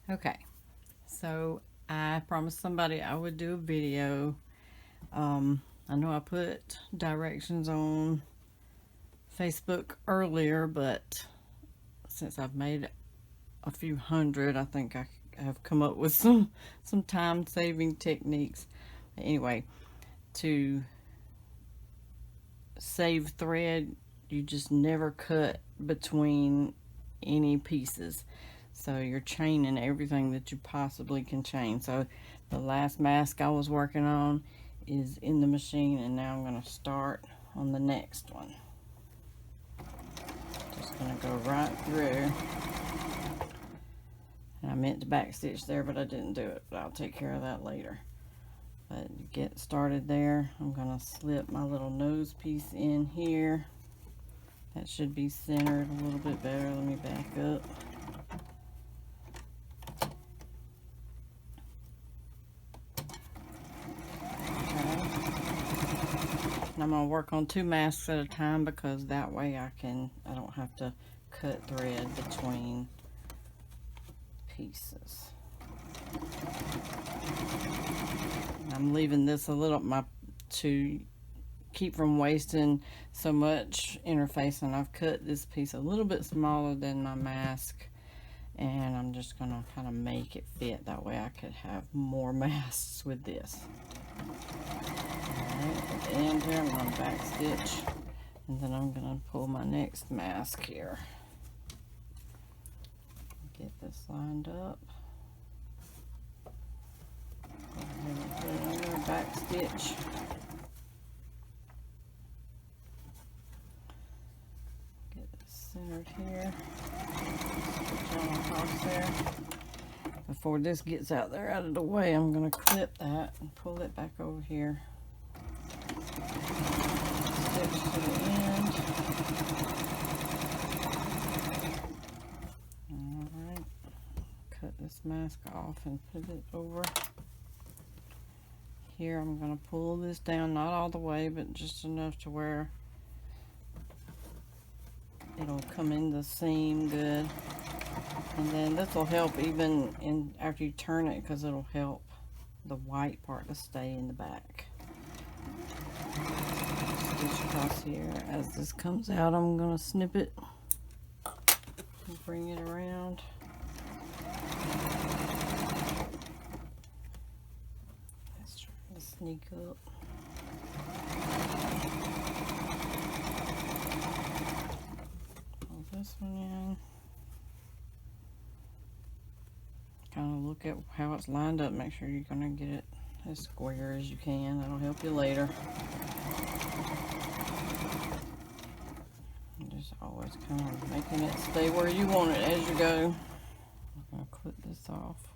Okay, so I promised somebody I would do a video. I know I put directions on Facebook earlier, but since I've made a few hundred, I think I have come up with some time saving techniques. Anyway, to save thread, you just never cut between any pieces. So you're chaining everything that you possibly can chain. So the last mask I was working on is in the machine, and now I'm going to start on the next one. Just going to go right through. And I meant to back stitch there, but I didn't do it, but I'll take care of that later. But get started there. I'm going to slip my little nose piece in here. That should be centered a little bit better. Let me back up. And I'm going to work on 2 masks at a time, because that way I don't have to cut thread between pieces. I'm leaving this a little to keep from wasting so much interfacing. I've cut this piece a little bit smaller than my mask, and I'm just gonna kind of make it fit. That way I could have more masks with this. Alright, at the end here I'm gonna back stitch, and then I'm gonna pull my next mask here. Get this lined up. Go ahead and put it under, back stitch. Centered here. Stitch on across there. Before this gets out there out of the way, I'm going to clip that and pull it back over here. Stitch to the end. Alright. Cut this mask off and put it over here. I'm going to pull this down, not all the way, but just enough to where it'll come in the seam good. And then this will help even after you turn it, because it'll help the white part to stay in the back. Stitch across here. As this comes out, I'm going to snip it and bring it around. Let's try to sneak up. This one in. Kind of look at how it's lined up. Make sure you're going to get it as square as you can. That'll help you later. And just always kind of making it stay where you want it as you go. I'm going to clip this off.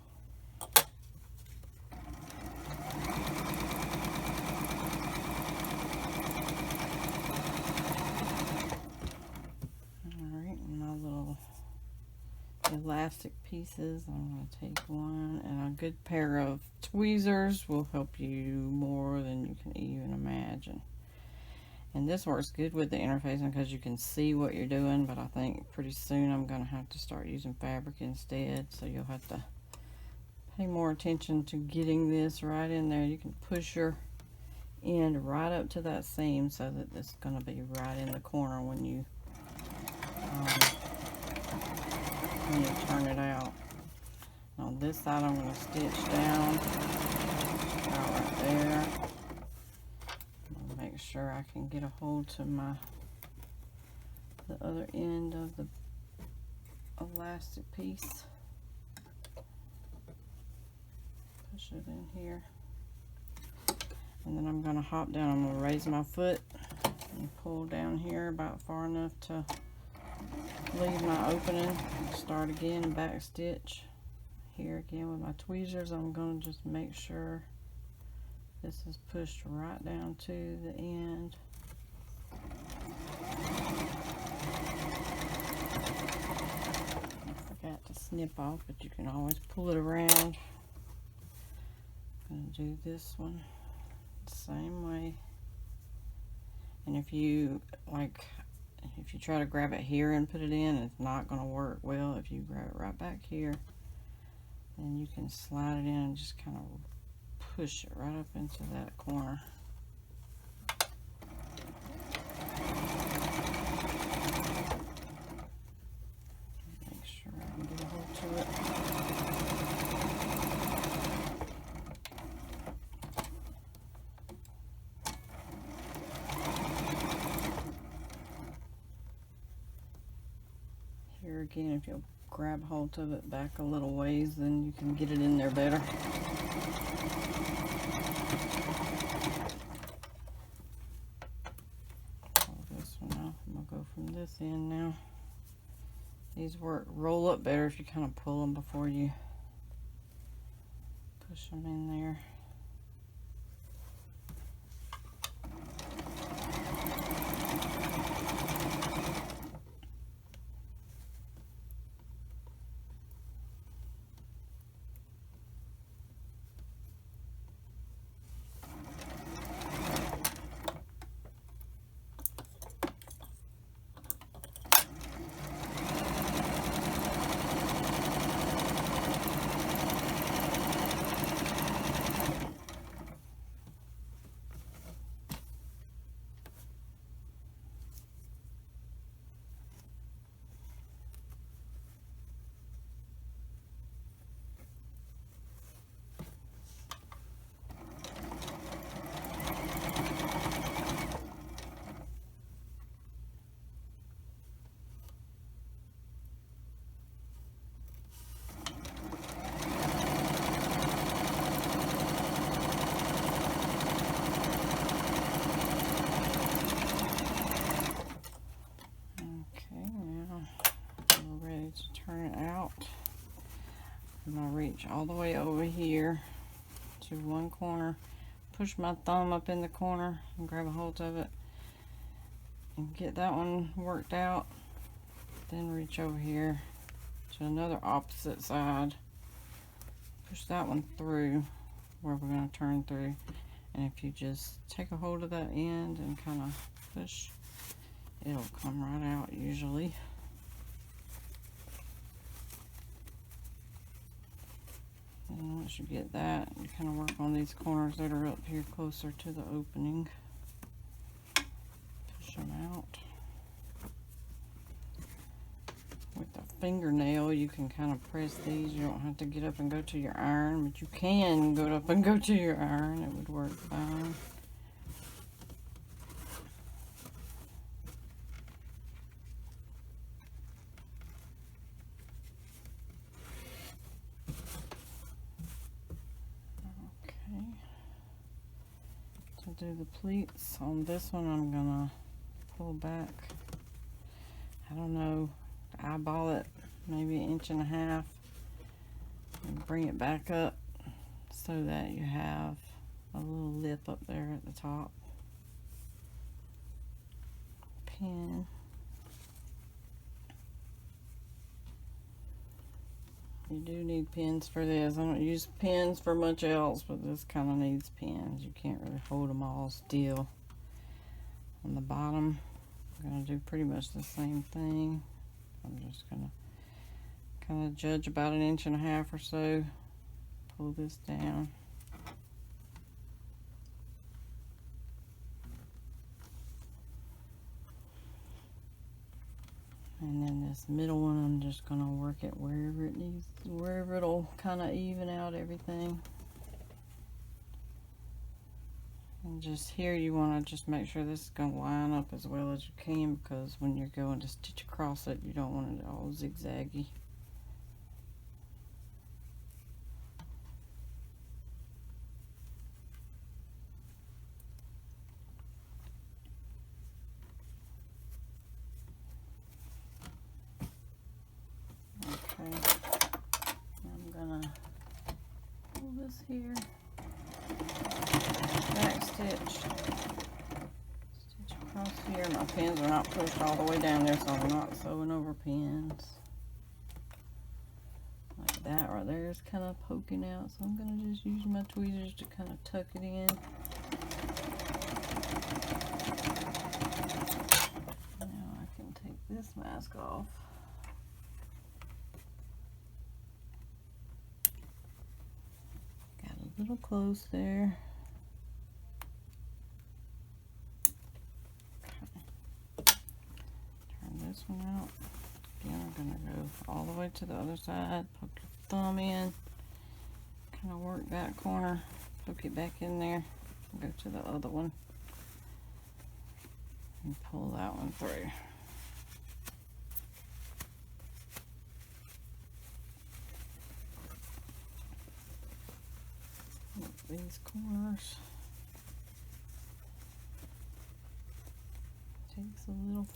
Elastic pieces. I'm going to take one, and a good pair of tweezers will help you more than you can even imagine. And this works good with the interfacing because you can see what you're doing, but I think pretty soon I'm going to have to start using fabric instead, so you'll have to pay more attention to getting this right in there. You can push your end right up to that seam so that it's going to be right in the corner when you turn it out. On this side, I'm going to stitch down right there. Make sure I can get a hold to the other end of the elastic piece. Push it in here. And then I'm going to hop down. I'm going to raise my foot and pull down here about far enough to leave my opening. Start again and back stitch. Here again with my tweezers, I'm going to just make sure this is pushed right down to the end. I forgot to snip off, but you can always pull it around. I'm going to do this one the same way. And if you try to grab it here and put it in, it's not going to work well. If you grab it right back here Then you can slide it in and just kind of push it right up into that corner. Make sure I can get a hold to it. Here again, if you'll grab hold of it back a little ways, then you can get it in there better. Pull this one out. I'm gonna go from this end now. These roll up better if you kind of pull them before you push them in there. Turn it out. I'm going to reach all the way over here to one corner, push my thumb up in the corner and grab a hold of it and get that one worked out. Then reach over here to another opposite side, push that one through where we're going to turn through, and if you just take a hold of that end and kind of push, it'll come right out usually. And once you get that, you kind of work on these corners that are up here closer to the opening. Push them out. With the fingernail, you can kind of press these. You don't have to get up and go to your iron, but you can go up and go to your iron. It would work fine. To do the pleats on this one, I'm gonna pull back, I don't know, eyeball it maybe 1.5 inches and bring it back up so that you have a little lip up there at the top. Pin. You do need pins for this. I don't use pins for much else, but this kind of needs pins. You can't really hold them all still. On the bottom, I'm going to do pretty much the same thing. I'm just going to kind of judge about 1.5 inches or so. Pull this down. And then this middle one, I'm just going to work it wherever it needs, wherever it'll kind of even out everything. And just here, you want to just make sure this is going to line up as well as you can, because when you're going to stitch across it, you don't want it all zigzaggy. I'm gonna pull this here, back stitch, stitch across here. My pins are not pushed all the way down there, so I'm not sewing over pins. Like that right there is kind of poking out, so I'm gonna just use my tweezers to kind of tuck it in. Now I can take this mask off. little close there. Okay. Turn this one out. Again, I'm going to go all the way to the other side, poke your thumb in, kind of work that corner, poke it back in there, and go to the other one, and pull that one through. Look these corners. Takes a little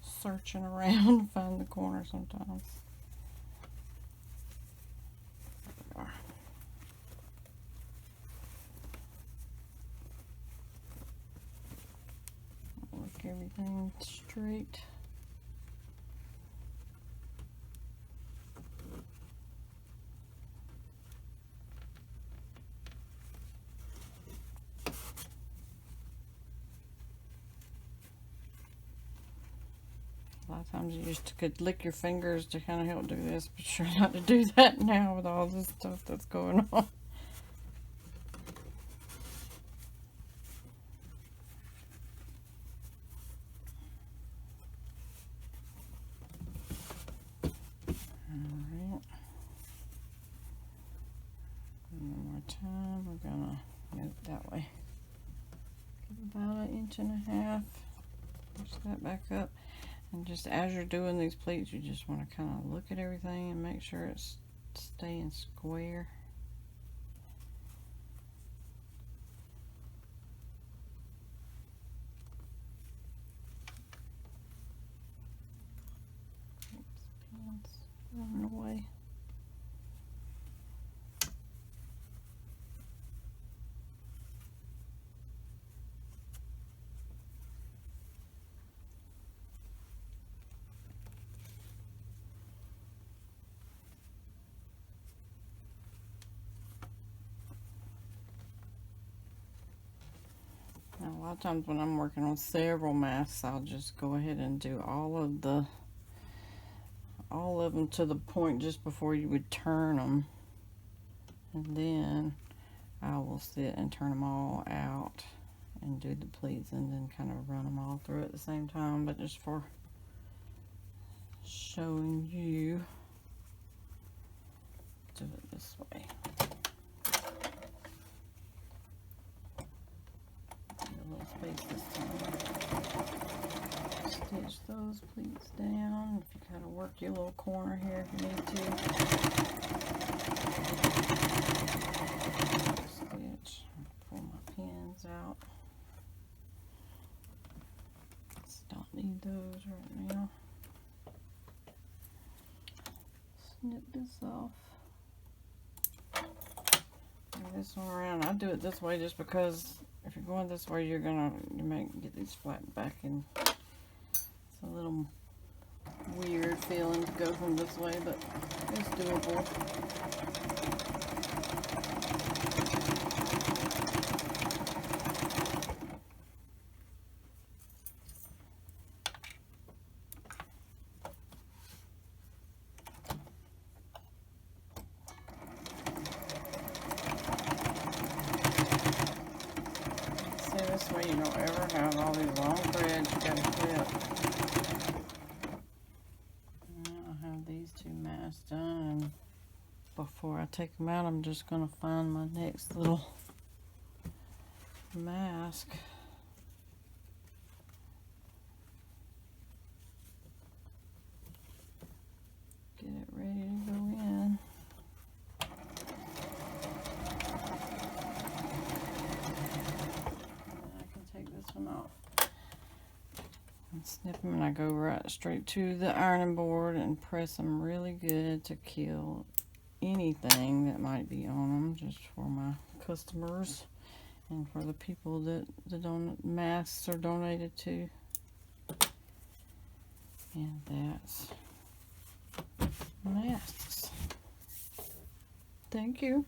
searching around to find the corner sometimes. There we are. Work everything straight. A lot of times you just could lick your fingers to kind of help do this, but try not to do that now with all this stuff that's going on. Alright. One more time, we're gonna move that way. Give about 1.5 inches. Push that back up. And just as you're doing these pleats, you just want to kind of look at everything and make sure it's staying square. Oops, pins running away. Now, a lot of times when I'm working on several masks, I'll just go ahead and do all of them to the point just before you would turn them, and then I will sit and turn them all out and do the pleats and then kind of run them all through at the same time. But just for showing you, do it this way. Space this time. Stitch those pleats down. If you kind of work your little corner here if you need to. Stitch. Pull my pins out. Just don't need those right now. Snip this off. Bring this one around. I do it this way just because if you're going this way, you might get these flattened back, and it's a little weird feeling to go from this way, but it's doable. This way you don't ever have all these long threads you gotta clip. I'll have these two masks done, and before I take them out, I'm just gonna find my next little mask. Get it ready to go in. Off and snip them, and I go right straight to the ironing board and press them really good to kill anything that might be on them, just for my customers and for the people that the masks are donated to. And that's masks. Thank you.